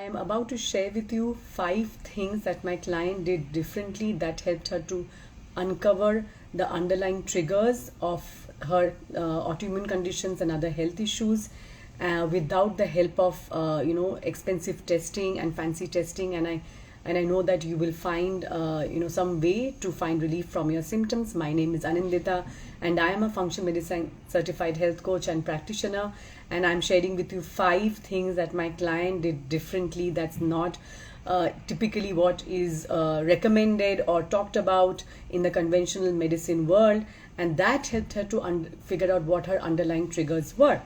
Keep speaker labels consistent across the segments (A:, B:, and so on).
A: am about to share with you 5 things that my client did differently that helped her to uncover the underlying triggers of her autoimmune conditions and other health issues without the help of expensive testing and fancy testing. And I know that you will find some way to find relief from your symptoms. My name is Anindita, and I am a functional medicine certified health coach and practitioner. And I'm sharing with you 5 things that my client did differently that's not typically what is recommended or talked about in the conventional medicine world, and that helped her to figure out what her underlying triggers were.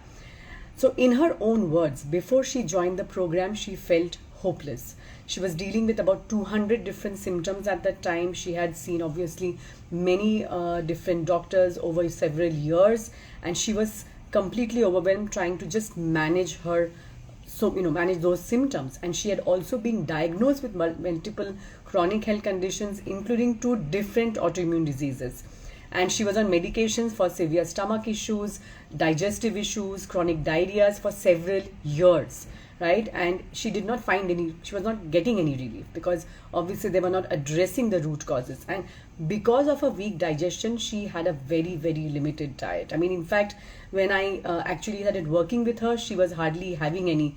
A: So in her own words, before she joined the program, she felt hopeless. She was dealing with about 200 different symptoms at that time. She had seen obviously many different doctors over several years, and she was completely overwhelmed trying to just manage manage those symptoms. And she had also been diagnosed with multiple chronic health conditions, including 2 different autoimmune diseases. And she was on medications for severe stomach issues, digestive issues, chronic diarrheas for several years, right? And she was not getting any relief because obviously they were not addressing the root causes. And because of her weak digestion, she had a very, very limited diet. I mean, in fact, when I actually started working with her, she was hardly having any,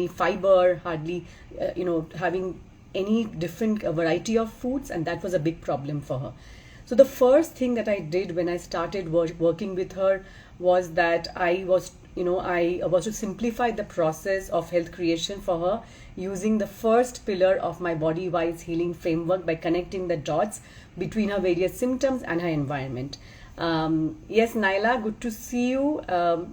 A: fiber, hardly, having any different variety of foods, and that was a big problem for her. So the first thing that I did when I started working with her was that I was to simplify the process of health creation for her using the first pillar of my body-wise healing framework by connecting the dots between her various symptoms and her environment. Yes, Naila, good to see you.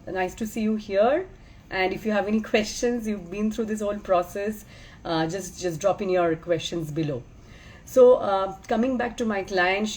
A: Nice to see you here. And if you have any questions, you've been through this whole process, just drop in your questions below. So coming back to my client,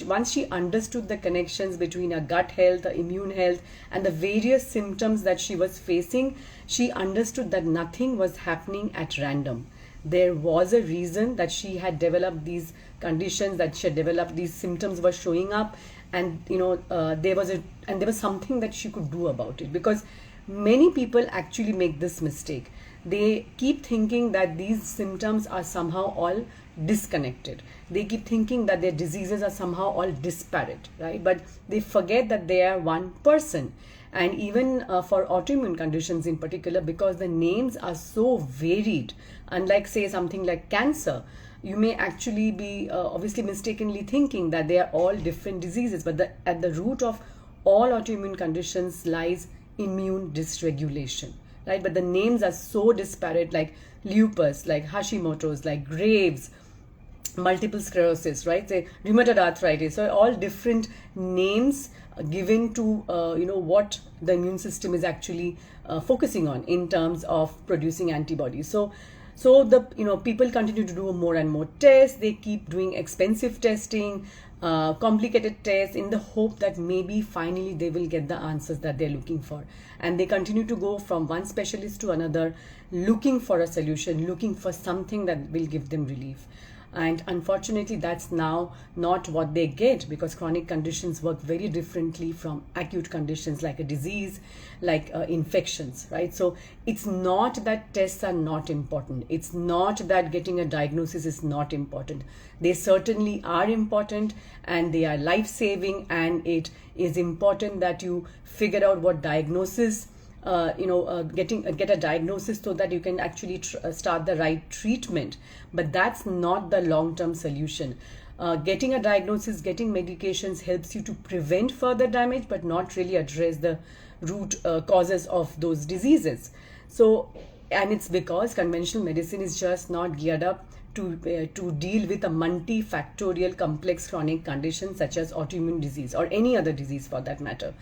A: once she understood the connections between her gut health, her immune health, and the various symptoms that she was facing, she understood that nothing was happening at random. There was a reason that she had developed these conditions, that she had developed these symptoms were showing up, and there was something that she could do about it. Because many people actually make this mistake. They keep thinking that these symptoms are somehow all disconnected. They keep thinking that their diseases are somehow all disparate, right? But they forget that they are one person. And even for autoimmune conditions in particular, because the names are so varied, unlike say something like cancer, you may actually be obviously mistakenly thinking that they are all different diseases. But at the root of all autoimmune conditions lies immune dysregulation, right? But the names are so disparate, like lupus, like Hashimoto's, like Graves', multiple sclerosis, right? Say rheumatoid arthritis. So all different names given to what the immune system is actually focusing on in terms of producing antibodies. So the people continue to do more and more tests. They keep doing expensive testing, complicated tests, in the hope that maybe finally they will get the answers that they're looking for. And they continue to go from one specialist to another, looking for a solution, looking for something that will give them relief. And unfortunately, that's now not what they get, because chronic conditions work very differently from acute conditions like a disease, like infections, right? So it's not that tests are not important. It's not that getting a diagnosis is not important. They certainly are important, and they are life-saving, and it is important that you figure out what diagnosis get a diagnosis so that you can actually start the right treatment. But that's not the long-term solution. Getting a diagnosis, getting medications helps you to prevent further damage, but not really address the root causes of those diseases. So, and it's because conventional medicine is just not geared up to deal with a multifactorial complex chronic condition such as autoimmune disease or any other disease for that matter.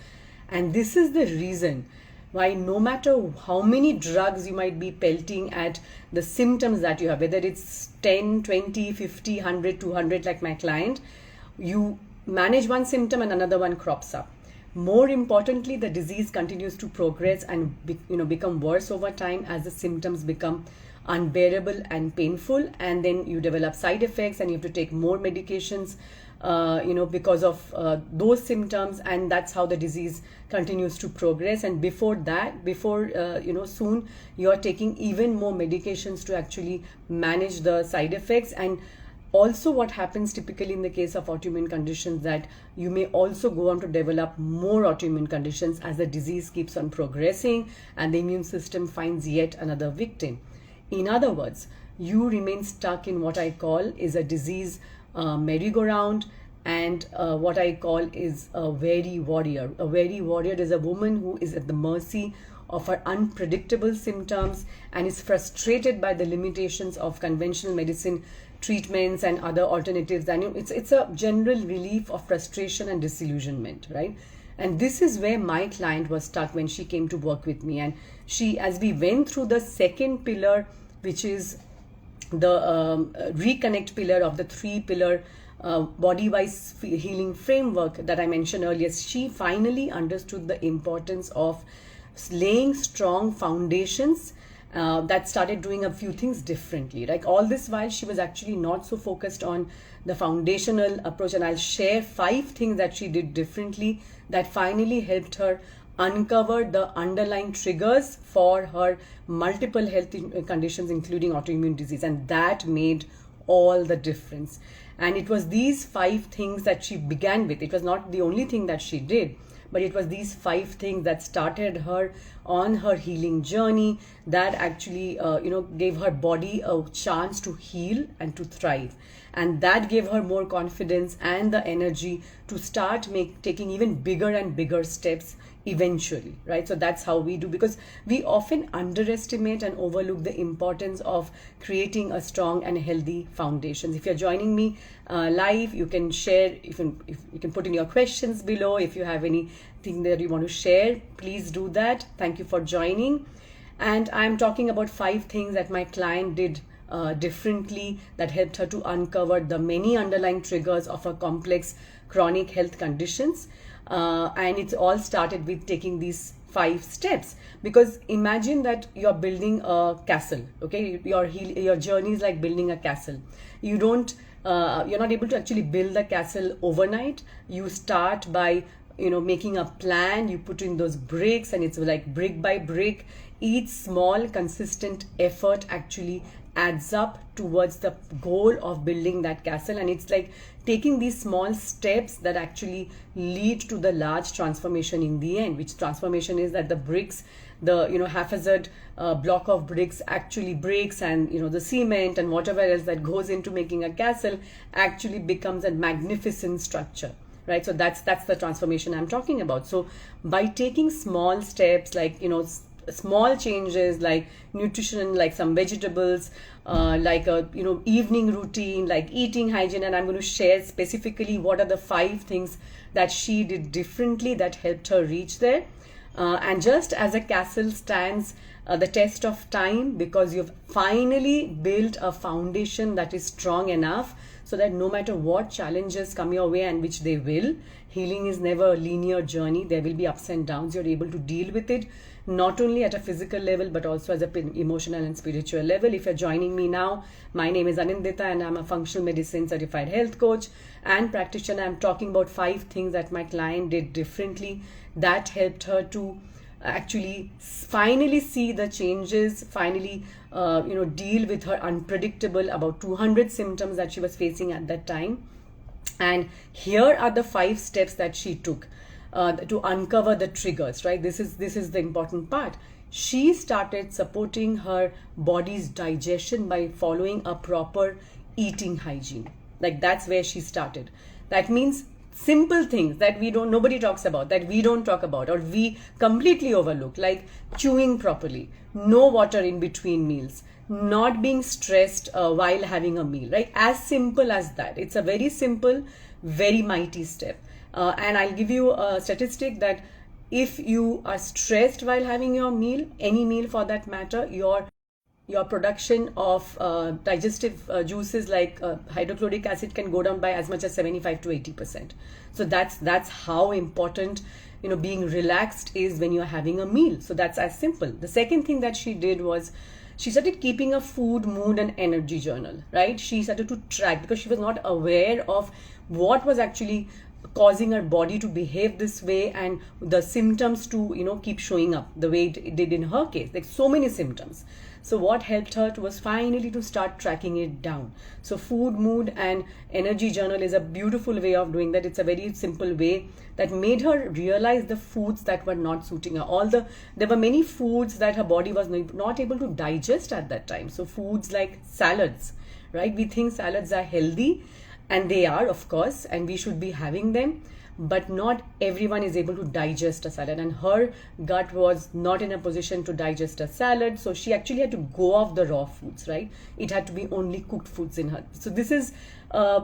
A: And this is the reason why no matter how many drugs you might be pelting at the symptoms that you have, whether it's 10, 20, 50, 100, 200 like my client, you manage one symptom and another one crops up. More importantly, the disease continues to progress and become worse over time as the symptoms become unbearable and painful, and then you develop side effects and you have to take more medications because of those symptoms, and that's how the disease continues to progress. And before soon you're taking even more medications to actually manage the side effects. And also what happens typically in the case of autoimmune conditions, that you may also go on to develop more autoimmune conditions as the disease keeps on progressing and the immune system finds yet another victim. In other words, you remain stuck in what I call is a disease merry-go-round, and what I call is a weary warrior. A weary warrior is a woman who is at the mercy of her unpredictable symptoms and is frustrated by the limitations of conventional medicine treatments and other alternatives. And it's a general relief of frustration and disillusionment, right? And this is where my client was stuck when she came to work with me. And she, as we went through the second pillar, which is the reconnect pillar of the 3-pillar body-wise healing framework that I mentioned earlier, she finally understood the importance of laying strong foundations that started doing a few things differently. Like all this while, she was actually not so focused on the foundational approach. And I'll share 5 things that she did differently that finally helped her uncover the underlying triggers for her multiple health conditions, including autoimmune disease. And that made all the difference. And it was these 5 things that she began with. It was not the only thing that she did, but it was these 5 things that started her on her healing journey, that actually gave her body a chance to heal and to thrive. And that gave her more confidence and the energy to start taking even bigger and bigger steps eventually, right? So that's how we do, because we often underestimate and overlook the importance of creating a strong and healthy foundation. If you're joining me live, you can share, if you can put in your questions below. If you have anything that you want to share, please do that. Thank you for joining. And I'm talking about 5 things that my client did differently that helped her to uncover the many underlying triggers of her complex chronic health conditions. And it's all started with taking these 5 steps. Because imagine that you're building a castle, okay? Your journey is like building a castle. You're not able to actually build the castle overnight. You start by making a plan. You put in those bricks, and it's like brick by brick. Each small consistent effort actually adds up towards the goal of building that castle. And it's like taking these small steps that actually lead to the large transformation in the end, which transformation is that the bricks, the haphazard block of bricks actually breaks, and the cement and whatever else that goes into making a castle actually becomes a magnificent structure, right? So that's the transformation I'm talking about. So by taking small steps, like small changes like nutrition, like some vegetables, like a evening routine, like eating hygiene, and I'm going to share specifically what are the 5 things that she did differently that helped her reach there. And just as a castle stands the test of time, because you've finally built a foundation that is strong enough so that no matter what challenges come your way, and which they will, healing is never a linear journey. There will be ups and downs. You're able to deal with it, not only at a physical level, but also as an emotional and spiritual level. If you're joining me now, my name is Anindita, and I'm a functional medicine certified health coach and practitioner. I'm talking about 5 things that my client did differently that helped her to actually finally see the changes, finally deal with her unpredictable about 200 symptoms that she was facing at that time. And here are the 5 steps that she took to uncover the triggers, right? This is the important part. She started supporting her body's digestion by following a proper eating hygiene. Like that's where she started. That means simple things that nobody talks about, that we don't talk about, or we completely overlook, like chewing properly, no water in between meals, not being stressed while having a meal, right? As simple as that. It's a very simple, very mighty step. And I'll give you a statistic that if you are stressed while having your meal, any meal for that matter, your production of digestive juices like hydrochloric acid can go down by as much as 75 to 80%. So that's how important being relaxed is when you're having a meal. So that's as simple. The second thing that she did was she started keeping a food, mood, and energy journal, right? She started to track because she was not aware of what was actually causing her body to behave this way and the symptoms to keep showing up the way it did in her case, like so many symptoms. So what helped her was finally to start tracking it down. So food, mood, and energy journal is a beautiful way of doing that. It's a very simple way that made her realize the foods that were not suiting her. There were many foods that her body was not able to digest at that time. So foods like salads, right? We think salads are healthy, and they are, of course, and we should be having them, but not everyone is able to digest a salad, and her gut was not in a position to digest a salad, so she actually had to go off the raw foods, right? It had to be only cooked foods in her. So this is a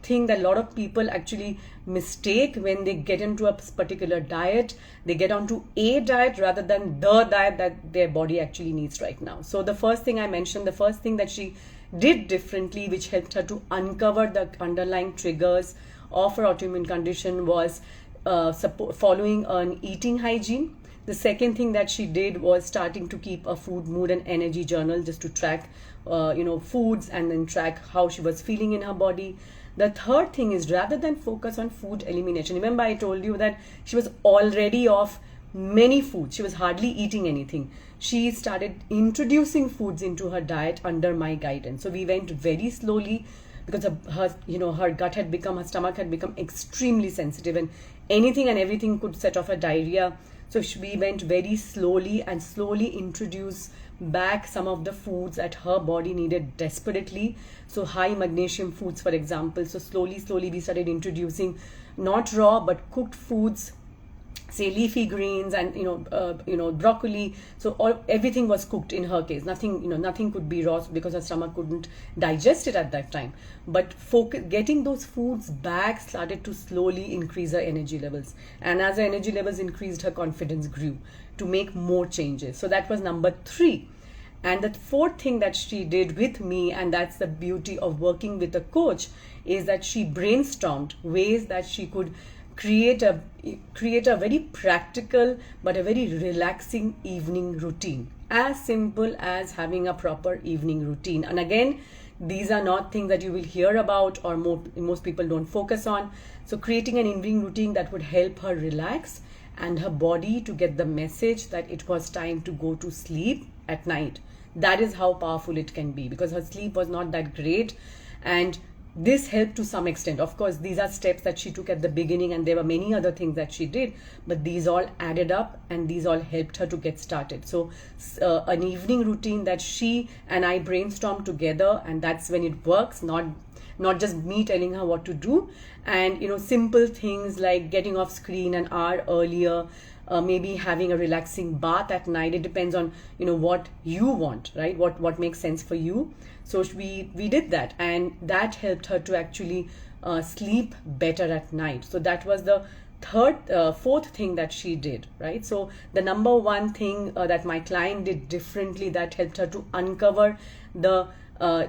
A: thing that a lot of people actually mistake when they get into a particular diet. They get onto a diet rather than the diet that their body actually needs right now. So the first thing I mentioned, the first thing that she did differently, which helped her to uncover the underlying triggers of her autoimmune condition, was following an eating hygiene. The second thing that she did was starting to keep a food, mood, and energy journal just to track foods and then track how she was feeling in her body. The third thing is, rather than focus on food elimination, remember I told you that she was already off many foods. She was hardly eating anything. She started introducing foods into her diet under my guidance. So we went very slowly because her gut had become, her stomach had become extremely sensitive, and anything and everything could set off a diarrhea. So we went very slowly and slowly introduced back some of the foods that her body needed desperately. So high magnesium foods, for example. So slowly we started introducing not raw but cooked foods, say leafy greens and broccoli. So everything was cooked in her case. Nothing could be raw because her stomach couldn't digest it at that time. But getting those foods back started to slowly increase her energy levels, and as her energy levels increased, her confidence grew to make more changes. So that was number 3. And the fourth thing that she did with me, and that's the beauty of working with a coach, is that she brainstormed ways that she could create a very practical but a very relaxing evening routine, as simple as having a proper evening routine. And again, these are not things that you will hear about or most people don't focus on. So creating an evening routine that would help her relax and her body to get the message that it was time to go to sleep at night. That is how powerful it can be, because her sleep was not that great, and this helped to some extent. Of course, these are steps that she took at the beginning, and there were many other things that she did, but these all added up and these all helped her to get started. So an evening routine that she and I brainstormed together, and that's when it works, not just me telling her what to do. And simple things like getting off screen an hour earlier, maybe having a relaxing bath at night. It depends on what you want, right? What makes sense for you. So we did that, and that helped her to actually sleep better at night. So that was the fourth thing that she did, right? So the number one thing that my client did differently that helped her to uncover the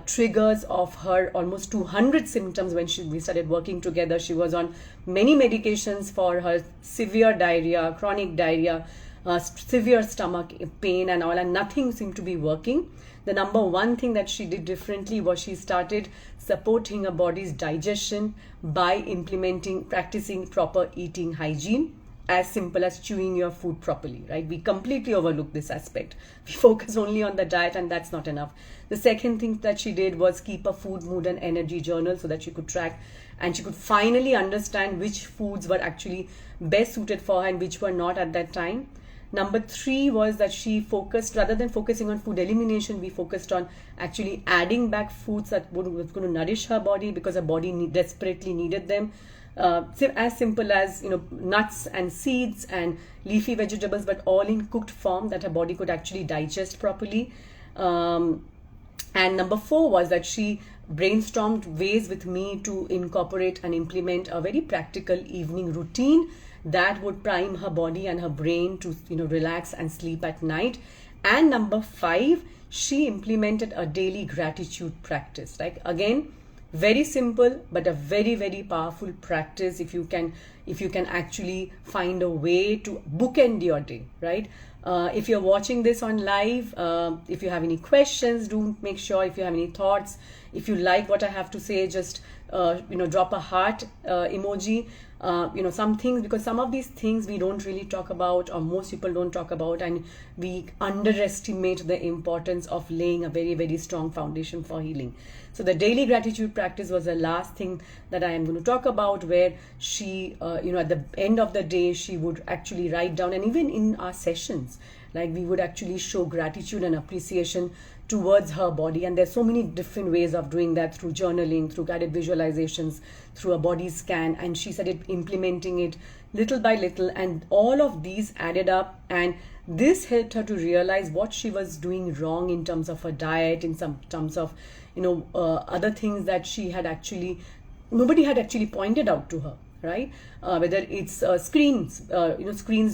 A: triggers of her almost 200 symptoms when we started working together. She was on many medications for her severe diarrhea, chronic diarrhea, severe stomach pain and all, and nothing seemed to be working. The number one thing that she did differently was she started supporting her body's digestion by practicing proper eating hygiene, as simple as chewing your food properly, right? We completely overlook this aspect. We focus only on the diet, and that's not enough. The second thing that she did was keep a food, mood, and energy journal so that she could track and she could finally understand which foods were actually best suited for her and which were not at that time. Number 3 was that she focused, rather than focusing on food elimination, we focused on actually adding back foods that was going to nourish her body, because her body desperately needed them. As simple as nuts and seeds and leafy vegetables, but all in cooked form that her body could actually digest properly. And number 4 was that she brainstormed ways with me to incorporate and implement a very practical evening routine that would prime her body and her brain to relax and sleep at night. And number 5, she implemented a daily gratitude practice. Like, again, Very simple, but a very, very powerful practice if you can actually find a way to bookend your day, right? If you're watching this on live, if you have any questions, do make sure. If you have any thoughts, if you like what I have to say, just drop a heart emoji. Some things, because some of these things we don't really talk about, or most people don't talk about, and we underestimate the importance of laying a very, very strong foundation for healing. So the daily gratitude practice was the last thing that I am going to talk about, where she at the end of the day, she would actually write down, and even in our sessions, like, we would actually show gratitude and appreciation towards her body. And there's so many different ways of doing that, through journaling, through guided visualizations, through a body scan. And she said implementing it little by little, and all of these added up, and this helped her to realize what she was doing wrong in terms of her diet, in some terms of other things that she had actually, nobody had actually pointed out to her, right? Whether it's screens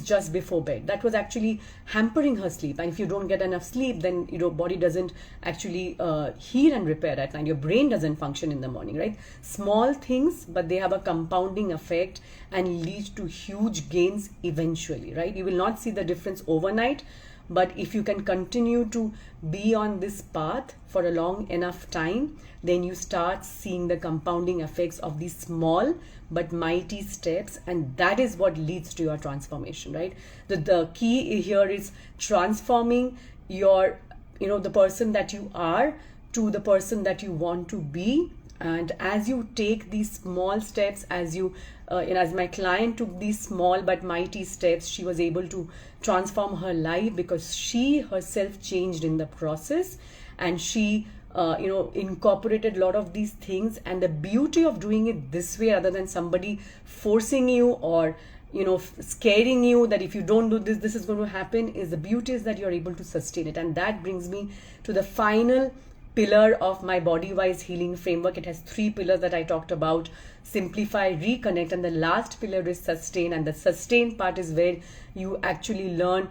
A: just before bed, that was actually hampering her sleep. And if you don't get enough sleep, then your body doesn't actually heal and repair at night. Your brain doesn't function in the morning, right? Small things, but they have a compounding effect and lead to huge gains eventually, right? You will not see the difference overnight, but if you can continue to be on this path for a long enough time, then you start seeing the compounding effects of these small but mighty steps, and that is what leads to your transformation, right? The key here is transforming your, the person that you are to the person that you want to be. And as you take these small steps, as my client took these small but mighty steps, she was able to transform her life, because she herself changed in the process, and she incorporated a lot of these things. And the beauty of doing it this way, rather than somebody forcing you or scaring you that if you don't do this, this is going to happen, is the beauty is that you're able to sustain it. And that brings me to the final pillar of my body-wise healing framework. It has 3 pillars that I talked about: simplify, reconnect, and the last pillar is sustain. And the sustain part is where you actually learn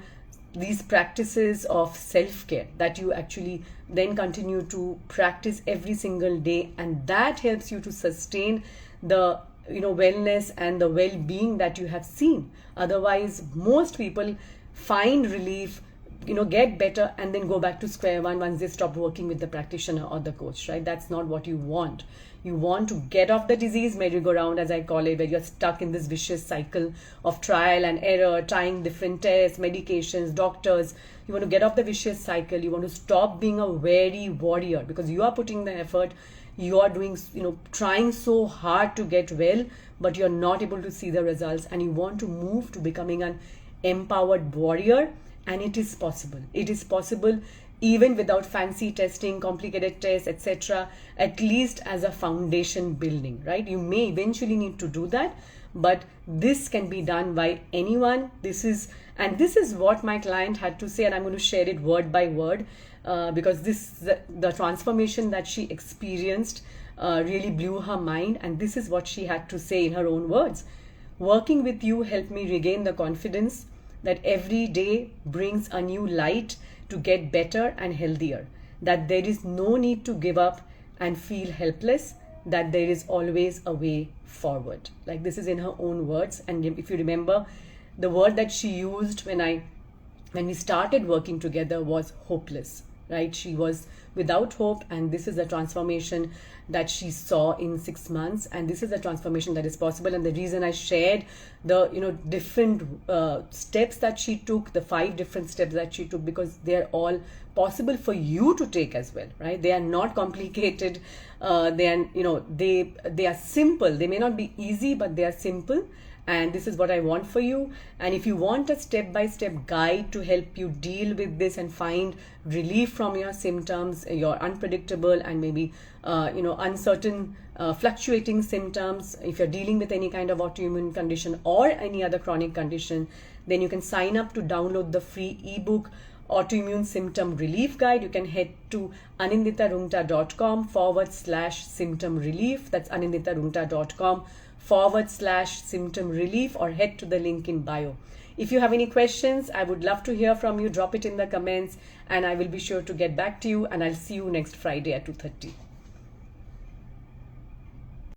A: these practices of self-care that you actually then continue to practice every single day, and that helps you to sustain the wellness and the well-being that you have seen. Otherwise, most people find relief, get better, and then go back to square one once they stop working with the practitioner or the coach, right? That's not what you want. You want to get off the disease merry-go-round, as I call it, where you're stuck in this vicious cycle of trial and error, trying different tests, medications, doctors. You want to get off the vicious cycle. You want to stop being a weary warrior, because you are putting the effort. You are doing, trying so hard to get well, but you're not able to see the results. And you want to move to becoming an empowered warrior. And it is possible. It is possible even without fancy testing, complicated tests, etc. At least as a foundation building, right? You may eventually need to do that, but this can be done by anyone. This is what my client had to say, and I'm going to share it word by word, because the transformation that she experienced really blew her mind. And this is what she had to say in her own words: working with you helped me regain the confidence that every day brings a new light to get better and healthier, that there is no need to give up and feel helpless, that there is always a way forward. Like, this is in her own words. And if you remember, the word that she used when we started working together was hopeless, right? She was without hope, and this is a transformation that she saw in 6 months, and this is a transformation that is possible. And the reason I shared the different steps that she took, the 5 different steps that she took, because they are all possible for you to take as well, right? They are not complicated. They are simple. They may not be easy, but they are simple. And this is what I want for you. And if you want a step-by-step guide to help you deal with this and find relief from your symptoms, your unpredictable and maybe uncertain, fluctuating symptoms, if you're dealing with any kind of autoimmune condition or any other chronic condition, then you can sign up to download the free ebook Autoimmune Symptom Relief Guide. You can head to anindita.com/symptom relief. That's anindita.com/symptom relief, or head to the link in bio. If you have any questions, I would love to hear from you. Drop it in the comments and I will be sure to get back to you, and I'll see you next Friday at 2:30.